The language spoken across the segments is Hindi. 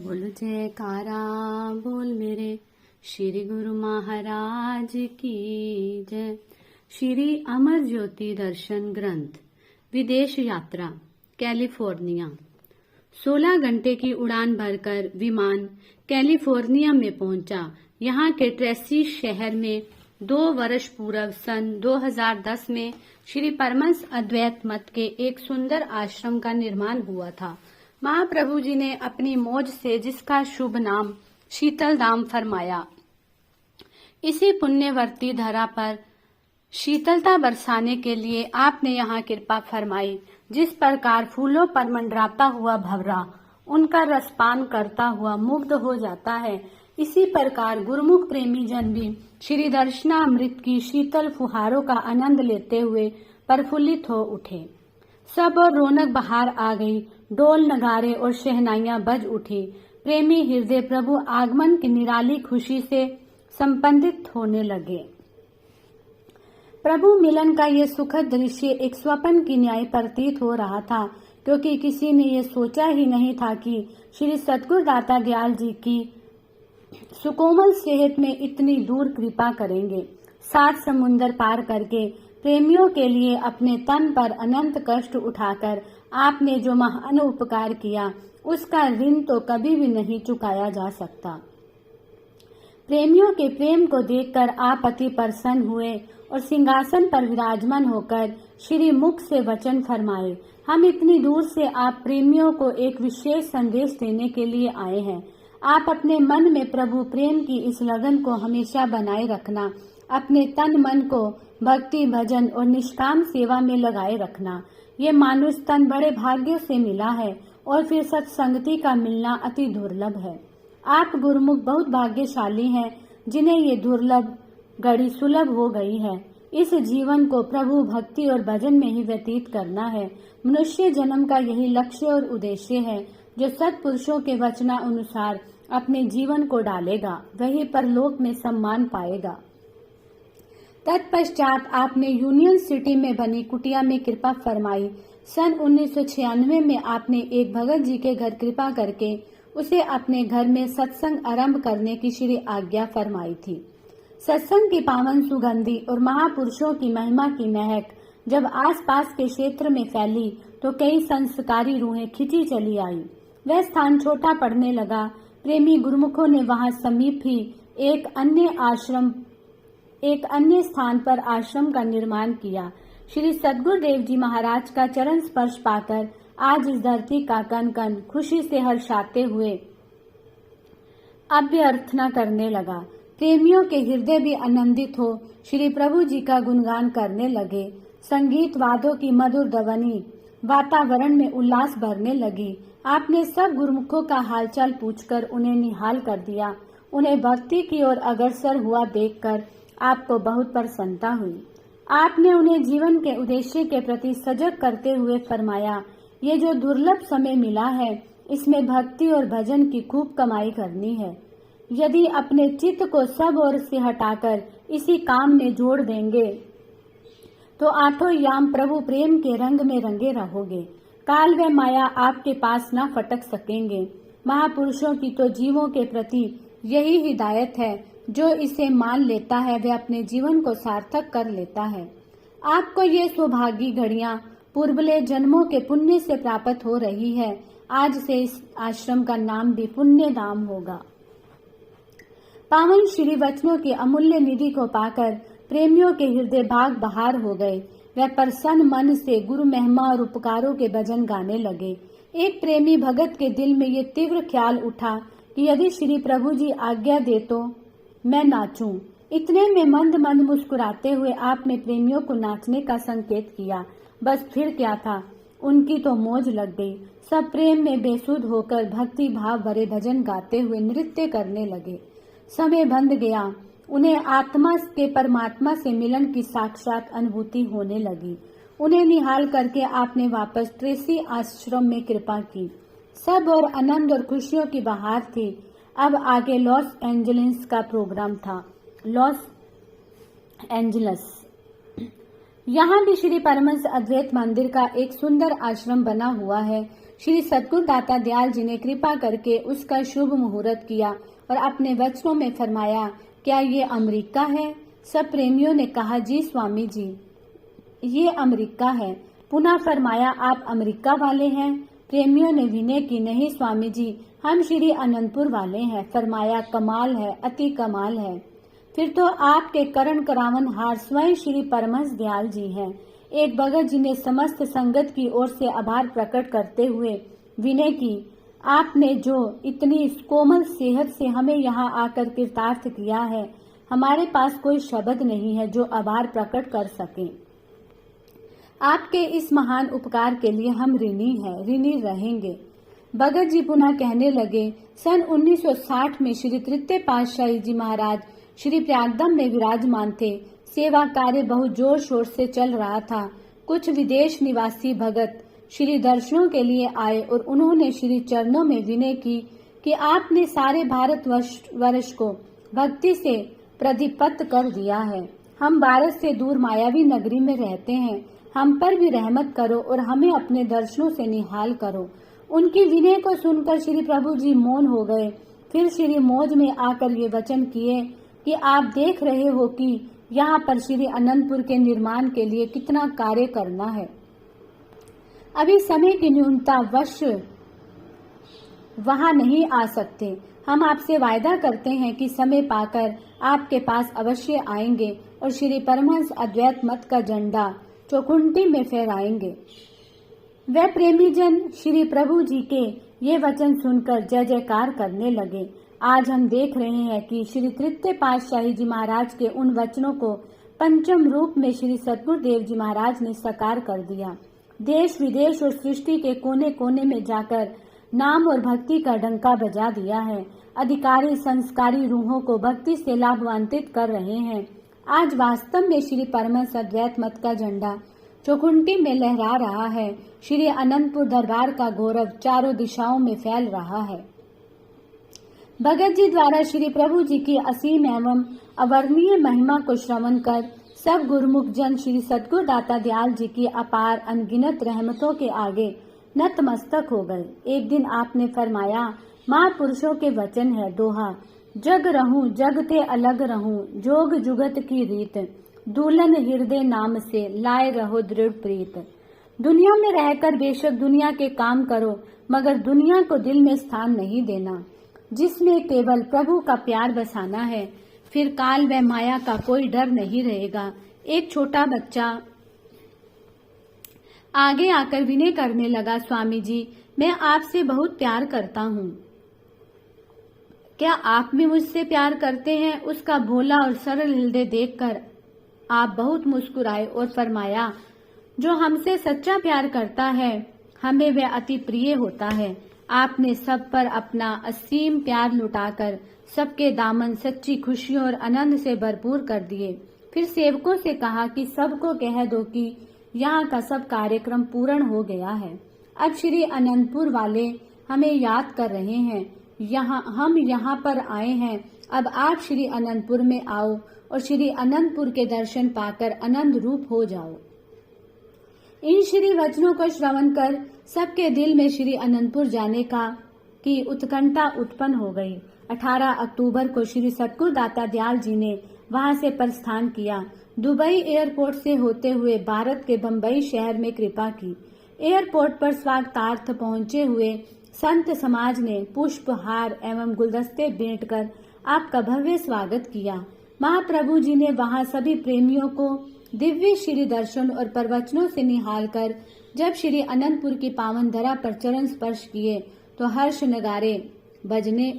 बोल जयकारा बोल मेरे श्री गुरु महाराज की जय। श्री अमर ज्योति दर्शन ग्रंथ विदेश यात्रा कैलिफोर्निया। 16 घंटे की उड़ान भरकर विमान कैलिफोर्निया में पहुंचा। यहाँ के ट्रेसी शहर में 2 वर्ष पूर्व सन 2010 में श्री परमहंस अद्वैत मत के एक सुंदर आश्रम का निर्माण हुआ था। महाप्रभु जी ने अपनी मौज से जिसका शुभ नाम शीतल धाम फरमाया, इसी पुण्यवर्ती धरा पर शीतलता बरसाने के लिए आपने यहाँ कृपा फरमाई। जिस प्रकार फूलों पर मंडराता हुआ भंवरा उनका रसपान करता हुआ मुग्ध हो जाता है, इसी प्रकार गुरुमुख प्रेमी जन भी श्री दर्शनामृत की शीतल फुहारों का आनंद लेते हुए प्रफुल्लित हो उठे। सब और रौनक बाहर आ गई। ढोल नगारे और शहनाइयां बज उठी। प्रेमी हृदय प्रभु आगमन की निराली खुशी से संपन्नित होने लगे। प्रभु मिलन का ये सुखद दृश्य एक स्वप्न की न्याय प्रतीत हो रहा था, क्योंकि किसी ने ये सोचा ही नहीं था कि श्री सतगुरु दाता दयाल जी की सुकोमल सेहत में इतनी दूर कृपा करेंगे। 7 समुंदर पार करके प्रेमियों के लिए अपने तन पर अनंत कष्ट उठाकर आपने जो महान उपकार किया, उसका ऋण तो कभी भी नहीं चुकाया जा सकता। प्रेमियों के प्रेम को देखकर आप अति प्रसन्न हुए और सिंहासन पर विराजमान होकर श्री मुख से वचन फरमाए, हम इतनी दूर से आप प्रेमियों को एक विशेष संदेश देने के लिए आए हैं। आप अपने मन में प्रभु प्रेम की इस लगन को हमेशा बनाए रखना। अपने तन मन को भक्ति भजन और निष्काम सेवा में लगाए रखना। ये मानुष तन बड़े भाग्य से मिला है और फिर सत्संगति का मिलना अति दुर्लभ है। आप गुरुमुख बहुत भाग्यशाली हैं, जिन्हें ये दुर्लभ घड़ी सुलभ हो गई है। इस जीवन को प्रभु भक्ति और भजन में ही व्यतीत करना है। मनुष्य जन्म का यही लक्ष्य और उद्देश्य है। जो सत्पुरुषों के वचना अनुसार अपने जीवन को डालेगा, वही परलोक में सम्मान पाएगा। तत्पश्चात आपने यूनियन सिटी में बनी कुटिया में कृपा फरमाई। सन 1996 में आपने एक भगत जी के घर कृपा करके उसे अपने घर में सत्संग आरंभ करने की श्री आज्ञा फरमाई थी। सत्संग की पावन सुगंधी और महापुरुषों की महिमा की महक जब आसपास के क्षेत्र में फैली तो कई संस्कारी रूहें खिंची चली आई। वह स्थान छोटा पड़ने लगा। प्रेमी गुरुमुखों ने वहां समीप ही एक अन्य स्थान पर आश्रम का निर्माण किया। श्री सद्गुरुदेव जी महाराज का चरण स्पर्श पाकर आज इस धरती का कण कण खुशी से हर्षाते हुए अभ्यर्थना करने लगा। प्रेमियों के हृदय भी आनंदित हो श्री प्रभु जी का गुणगान करने लगे। संगीत वाद्यों की मधुर ध्वनि वातावरण में उल्लास भरने लगी। आपने सब गुरुमुखों का हालचाल पूछकर उन्हें निहाल कर दिया। उन्हें भक्ति की ओर अग्रसर हुआ देखकर आपको बहुत प्रसन्नता हुई। आपने उन्हें जीवन के उद्देश्य के प्रति सजग करते हुए फरमाया, ये जो दुर्लभ समय मिला है, इसमें भक्ति और भजन की खूब कमाई करनी है। यदि अपने चित्त को सब ओर से हटाकर इसी काम में जोड़ देंगे तो 8 याम प्रभु प्रेम के रंग में रंगे रहोगे। काल व माया आपके पास न फटक सकेंगे। महापुरुषों की तो जीवों के प्रति यही हिदायत है, जो इसे मान लेता है वह अपने जीवन को सार्थक कर लेता है। आपको ये सौभाग्य घड़ियां पूर्वले जन्मों के पुण्य से प्राप्त हो रही है। आज से इस आश्रम का नाम भी पुण्य धाम होगा। पावन श्री वचनों की अमूल्य निधि को पाकर प्रेमियों के हृदय भाग बहार हो गए। वह प्रसन्न मन से गुरु महिमा और उपकारों के भजन गाने लगे। एक प्रेमी भगत के दिल में ये तीव्र ख्याल उठा कि यदि श्री प्रभु जी आज्ञा दे तो मैं नाचूं। इतने में मंद मंद मुस्कुराते हुए आपने प्रेमियों को नाचने का संकेत किया। बस फिर क्या था, उनकी तो मौज लग गई। सब प्रेम में बेसुध होकर भक्ति भाव भरे भजन गाते हुए नृत्य करने लगे। समय बंध गया। उन्हें आत्मा के परमात्मा से मिलन की साक्षात अनुभूति होने लगी। उन्हें निहाल करके आपने वापस ट्रेसी आश्रम में कृपा की। सब और आनंद और खुशियों की बहार थी। अब आगे लॉस एंजलिस का प्रोग्राम था। लॉस एंजलिस यहाँ भी श्री परमहंस अद्वैत मंदिर का एक सुंदर आश्रम बना हुआ है। श्री सद्गुरु दाता दयाल जी ने कृपा करके उसका शुभ मुहूर्त किया और अपने वचनों में फरमाया, क्या ये अमेरिका है? सब प्रेमियों ने कहा, जी स्वामी जी, ये अमेरिका है। पुनः फरमाया, आप अमेरिका वाले हैं? प्रेमियों ने विनय की, नहीं स्वामी जी, हम श्री अनंतपुर वाले हैं। फरमाया, कमाल है, अति कमाल है। फिर तो आपके करण करावन हार स्वयं श्री परमहंस दयाल जी हैं। एक भगत जी ने समस्त संगत की ओर से आभार प्रकट करते हुए विनय की, आपने जो इतनी कोमल सेहत से हमें यहाँ आकर कृतार्थ किया है, हमारे पास कोई शब्द नहीं है जो आभार प्रकट कर सके। आपके इस महान उपकार के लिए हम ऋणी हैं, ऋणी रहेंगे। भगत जी पुनः कहने लगे, सन 1960 में श्री तृतीय पातशाही जी महाराज श्री प्रयागधाम में विराजमान थे। सेवा कार्य बहुत जोर शोर से चल रहा था। कुछ विदेश निवासी भगत श्री दर्शनों के लिए आए और उन्होंने श्री चरणों में विनय की कि आपने सारे भारतवर्ष को भक्ति से प्रदीप्त कर दिया है। हम भारत से दूर मायावी नगरी में रहते हैं, हम पर भी रहमत करो और हमें अपने दर्शनों से निहाल करो। उनकी विनय को सुनकर श्री प्रभु जी मौन हो गए। फिर श्री मौज में आकर ये वचन किए कि आप देख रहे हो कि यहाँ पर श्री अनंतपुर के निर्माण के लिए कितना कार्य करना है। अभी समय की न्यूनता वश वहाँ नहीं आ सकते। हम आपसे वायदा करते हैं कि समय पाकर आपके पास अवश्य आएंगे और श्री परमहंस अद्वैत मत का झंडा चौखुंटी में फहराएंगे। वे प्रेमी जन श्री प्रभु जी के ये वचन सुनकर जय जयकार करने लगे। आज हम देख रहे हैं कि श्री तृतीय पातशाही जी महाराज के उन वचनों को पंचम रूप में श्री सद्गुरु देव जी महाराज ने साकार कर दिया। देश विदेश और सृष्टि के कोने कोने में जाकर नाम और भक्ति का डंका बजा दिया है। अधिकारी संस्कारी रूहों को भक्ति से लाभान्वित कर रहे हैं। आज वास्तव में श्री परमहंस अद्वैत मत का झंडा चौखुंटी में लहरा रहा है। श्री अनंतपुर दरबार का गौरव चारों दिशाओं में फैल रहा है। भगत जी द्वारा श्री प्रभु जी की असीम एवं अवर्णनीय महिमा को श्रवण कर सब गुरुमुख जन श्री सद्गुरु दाता दयाल जी की अपार अनगिनत रहमतों के आगे नतमस्तक हो गए। एक दिन आपने फरमाया, महापुरुषों के वचन है दोहा, जग रहूं जगते अलग रहूं, जोग जुगत की रीत, दुल्हन हृदय नाम से लाए रहो दृढ़ प्रीत। दुनिया में रहकर बेशक दुनिया के काम करो, मगर दुनिया को दिल में स्थान नहीं देना, जिसमें केवल प्रभु का प्यार बसाना है। फिर काल व माया का कोई डर नहीं रहेगा। एक छोटा बच्चा आगे आकर विनय करने लगा, स्वामी जी, मैं आपसे बहुत प्यार करता हूँ, क्या आप भी मुझसे प्यार करते हैं? उसका भोला और सरल हृदय देखकर आप बहुत मुस्कुराए और फरमाया, जो हमसे सच्चा प्यार करता है हमें वह अति प्रिय होता है। आपने सब पर अपना असीम प्यार लुटाकर सबके दामन सच्ची खुशियों और आनंद से भरपूर कर दिए। फिर सेवकों से कहा कि सबको कह दो कि यहाँ का सब कार्यक्रम पूर्ण हो गया है। अब श्री अनंतपुर वाले हमें याद कर रहे हैं। हम यहाँ पर आए हैं। अब आप श्री अनंतपुर में आओ और श्री अनंतपुर के दर्शन पाकर आनंद रूप हो जाओ। इन श्री वचनों को श्रवण कर सबके दिल में श्री अनंतपुर जाने की उत्कंठा उत्पन्न हो गई। 18 अक्टूबर को श्री सद्गुरु दाता दयाल जी ने वहां से प्रस्थान किया। दुबई एयरपोर्ट से होते हुए भारत के बम्बई शहर में कृपा की। एयरपोर्ट पर स्वागतार्थ पहुंचे हुए संत समाज ने पुष्प हार एवं गुलदस्ते भेंट कर आपका भव्य स्वागत किया। महाप्रभु जी ने वहां सभी प्रेमियों को दिव्य श्री दर्शन और प्रवचनों से निहाल कर जब श्री अनंतपुर की पावन धरा पर चरण स्पर्श किए तो हर्ष नगारे बजने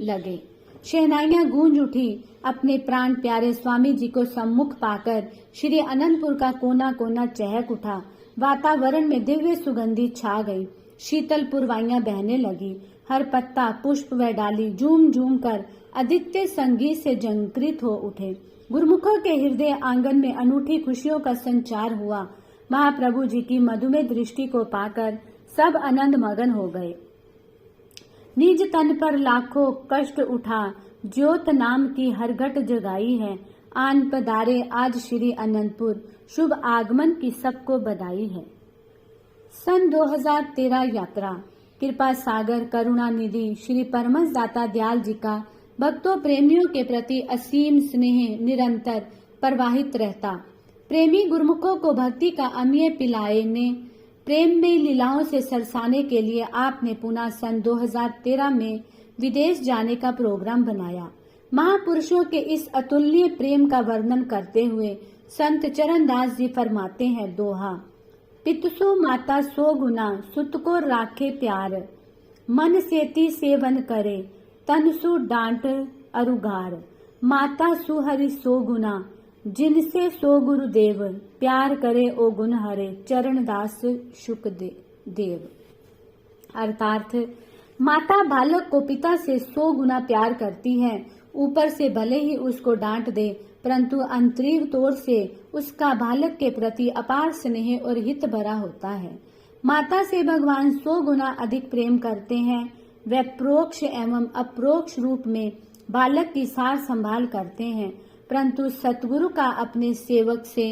लगे, शहनाइयां गूंज उठी। अपने प्राण प्यारे स्वामी जी को सम्मुख पाकर श्री अनंतपुर का कोना कोना चहक उठा। वातावरण में दिव्य सुगंधी छा गई। शीतल पुरवाइयां बहने लगी। हर पत्ता पुष्प व डाली झूम झूम कर आदित्य संगीत से झंकृत हो उठे। गुरुमुखों के हृदय आंगन में अनूठी खुशियों का संचार हुआ। महाप्रभु जी की मधुमेह दृष्टि को पाकर सब आनंद मगन हो गए। निज तन पर लाखों कष्ट उठा, ज्योत नाम की हर घट जगाई है। आन पधारे आज श्री अनंतपुर, शुभ आगमन की सबको बधाई है। सन 2013 यात्रा। कृपा सागर करुणा निधि श्री परमहंस दाता दयाल जी का भक्तों प्रेमियों के प्रति असीम स्नेह निरंतर प्रवाहित रहता। प्रेमी गुरुमुखों को भक्ति का अमृत पिलाने, प्रेम में लीलाओं से सरसाने के लिए आपने पुनः सन 2013 में विदेश जाने का प्रोग्राम बनाया। महापुरुषों के इस अतुलनीय प्रेम का वर्णन करते हुए संत चरणदास जी फरमाते हैं, दोहा। पितसु माता सो गुना सुत को राखे प्यार, मन सेती सेवन करे तन सु डांट अरुगार। माता सुहरि सो गुना जिनसे सो गुरुदेव, प्यार करे ओ गुण हरे चरणदास शुक देव। अर्थात माता बालक को पिता से 100 गुना प्यार करती है। ऊपर से भले ही उसको डांट दे, परंतु अंतरीव तौर से उसका बालक के प्रति अपार स्नेह और हित भरा होता है। माता से भगवान 100 गुना अधिक प्रेम करते हैं। वे प्रोक्ष एवं अप्रोक्ष रूप में बालक की सार संभाल करते हैं, परंतु सतगुरु का अपने सेवक से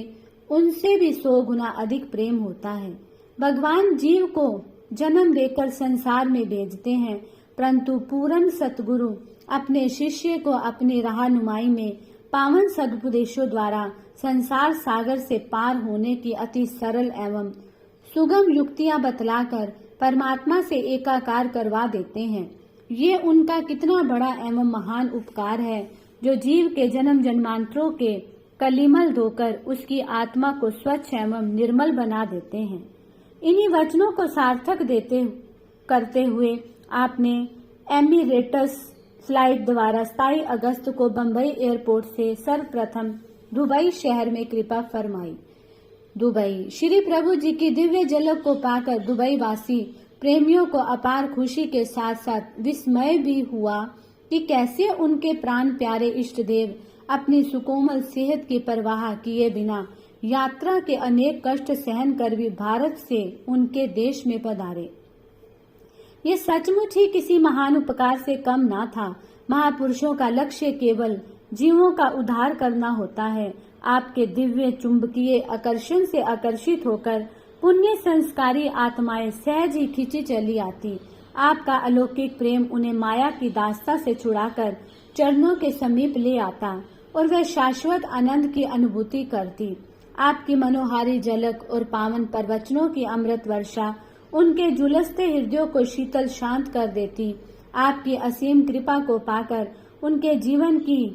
उनसे भी 100 गुना अधिक प्रेम होता है। भगवान जीव को जन्म देकर संसार में भेजते हैं, परंतु पूर्ण सतगुरु अपने शिष्य को अपनी रहनुमाई में पावन सदुपदेशों द्वारा संसार सागर से पार होने की अति सरल एवं सुगम युक्तियां बतलाकर परमात्मा से एकाकार करवा देते हैं। ये उनका कितना बड़ा एवं महान उपकार है, जो जीव के जन्म जन्मांतरों के कलिमल धोकर उसकी आत्मा को स्वच्छ एवं निर्मल बना देते हैं। इन्हीं वचनों को सार्थक करते हुए आपने एमिरेटस फ्लाइट द्वारा 27 अगस्त को बंबई एयरपोर्ट से सर्वप्रथम दुबई शहर में कृपा फरमाई। दुबई श्री प्रभु जी की दिव्य झलक को पाकर दुबई वासी प्रेमियों को अपार खुशी के साथ साथ विस्मय भी हुआ कि कैसे उनके प्राण प्यारे इष्ट देव अपनी सुकोमल सेहत की परवाह किए बिना यात्रा के अनेक कष्ट सहन कर भी भारत से उनके देश में पधारे। ये सचमुच ही किसी महान उपकार से कम ना था। महापुरुषों का लक्ष्य केवल जीवों का उद्धार करना होता है। आपके दिव्य चुंबकीय आकर्षण से आकर्षित होकर पुण्य संस्कारी आत्माएं सहज ही खींची चली आती। आपका अलौकिक प्रेम उन्हें माया की दास्ता से छुड़ाकर चरणों के समीप ले आता और वे शाश्वत आनंद की अनुभूति करती। आपकी मनोहारी झलक और पावन प्रवचनों की अमृत वर्षा उनके झुलसते हृदयों को शीतल शांत कर देती। आपकी असीम कृपा को पाकर उनके जीवन की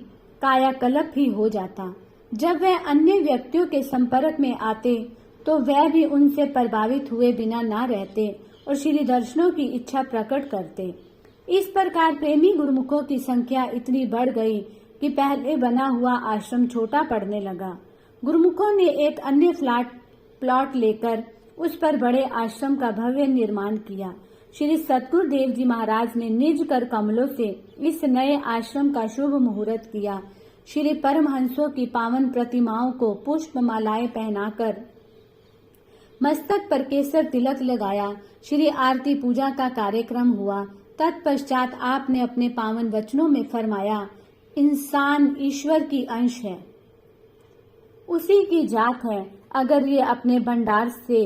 कायाकल्प ही हो जाता। जब वे अन्य व्यक्तियों के संपर्क में आते तो वे भी उनसे प्रभावित हुए बिना ना रहते और श्री दर्शनों की इच्छा प्रकट करते। इस प्रकार प्रेमी गुरुमुखों की संख्या इतनी बढ़ गई कि पहले बना हुआ आश्रम छोटा पड़ने लगा। गुरुमुखों ने एक अन्य प्लॉट लेकर उस पर बड़े आश्रम का भव्य निर्माण किया। श्री सतगुरु देव जी महाराज ने निज कर कमलों से इस नए आश्रम का शुभ मुहूर्त किया। श्री परमहंसों की पावन प्रतिमाओं को पुष्प मालाएं पहनाकर मस्तक पर केसर तिलक लगाया। श्री आरती पूजा का कार्यक्रम हुआ। तत्पश्चात आपने अपने पावन वचनों में फरमाया, इंसान ईश्वर की अंश है, उसी की जात है। अगर ये अपने भंडार से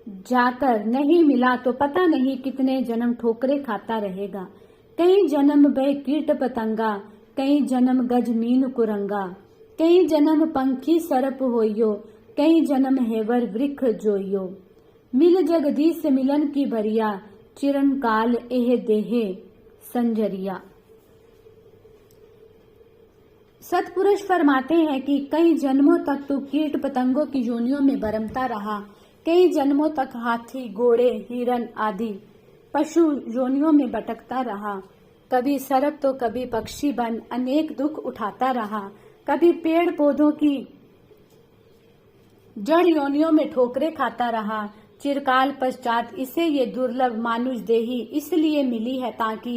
जाकर नहीं मिला तो पता नहीं कितने जन्म ठोकरे खाता रहेगा। कई जन्म बे कीट पतंगा, कई जन्म गज मीन कुरंगा, कई जन्म पंखी सरप होइयो, कई जन्म हेवर वृक्ष जोइयो। मिल जगदीश मिलन की भरिया, चिरन काल एह देहे संजरिया। सतपुरुष फरमाते हैं कि कई जन्मों तक तो कीट पतंगों की योनियों में बरमता रहा। कई जन्मों तक हाथी, घोड़े, हिरन आदि पशु योनियों में भटकता रहा। कभी सरप तो कभी पक्षी बन अनेक दुख उठाता रहा। कभी पेड़ पौधों की जड़ योनियों में ठोकरे खाता रहा। चिरकाल पश्चात इसे ये दुर्लभ मानुष देही इसलिए मिली है ताकि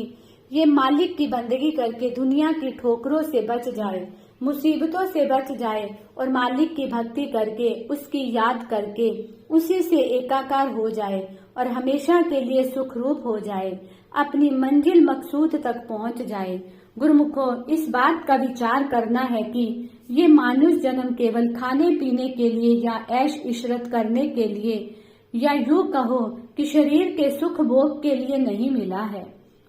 ये मालिक की बंदगी करके दुनिया की ठोकरों से बच जाए, मुसीबतों से बच जाए और मालिक की भक्ति करके उसकी याद करके उसी से एकाकार हो जाए और हमेशा के लिए सुखरूप हो जाए, अपनी मंजिल मकसूद तक पहुंच जाए। गुरुमुखों, इस बात का विचार करना है कि ये मानुष जन्म केवल खाने पीने के लिए या ऐश इशरत करने के लिए या यूं कहो कि शरीर के सुख भोग के लिए नहीं मिला है।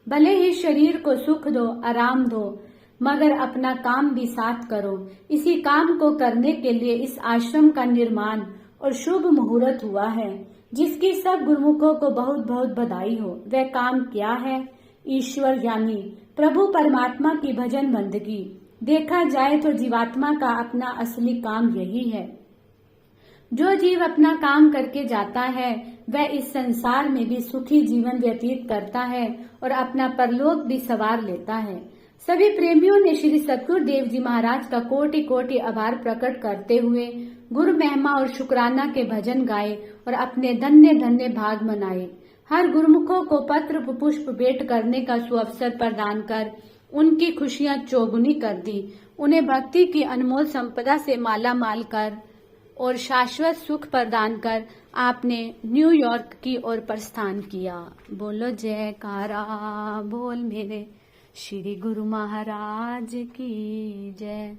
भले ही शरीर को सुख दो, आराम दो, मगर अपना काम भी साथ करो। इसी काम को करने के लिए इस आश्रम का निर्माण और शुभ मुहूर्त हुआ है, जिसकी सब गुरुमुखों को बहुत बहुत बधाई हो। वह काम क्या है? ईश्वर यानी प्रभु परमात्मा की भजन बंदगी। देखा जाए तो जीवात्मा का अपना असली काम यही है। जो जीव अपना काम करके जाता है वह इस संसार में भी सुखी जीवन व्यतीत करता है और अपना परलोक भी संवार लेता है। सभी प्रेमियों ने श्री सद्गुरुदेव जी महाराज का कोटि कोटि आभार प्रकट करते हुए गुरु महिमा और शुक्राना के भजन गाए और अपने धन्य धन्य भाग मनाए। हर गुरुमुखों को पत्र पुष्प भेंट करने का सुअवसर प्रदान कर उनकी खुशियां चौगुनी कर दी। उन्हें भक्ति की अनमोल संपदा से माला माल कर और शाश्वत सुख प्रदान कर आपने न्यूयॉर्क की ओर प्रस्थान किया। बोलो जयकारा बोल मेरे श्री गुरु महाराज की जय।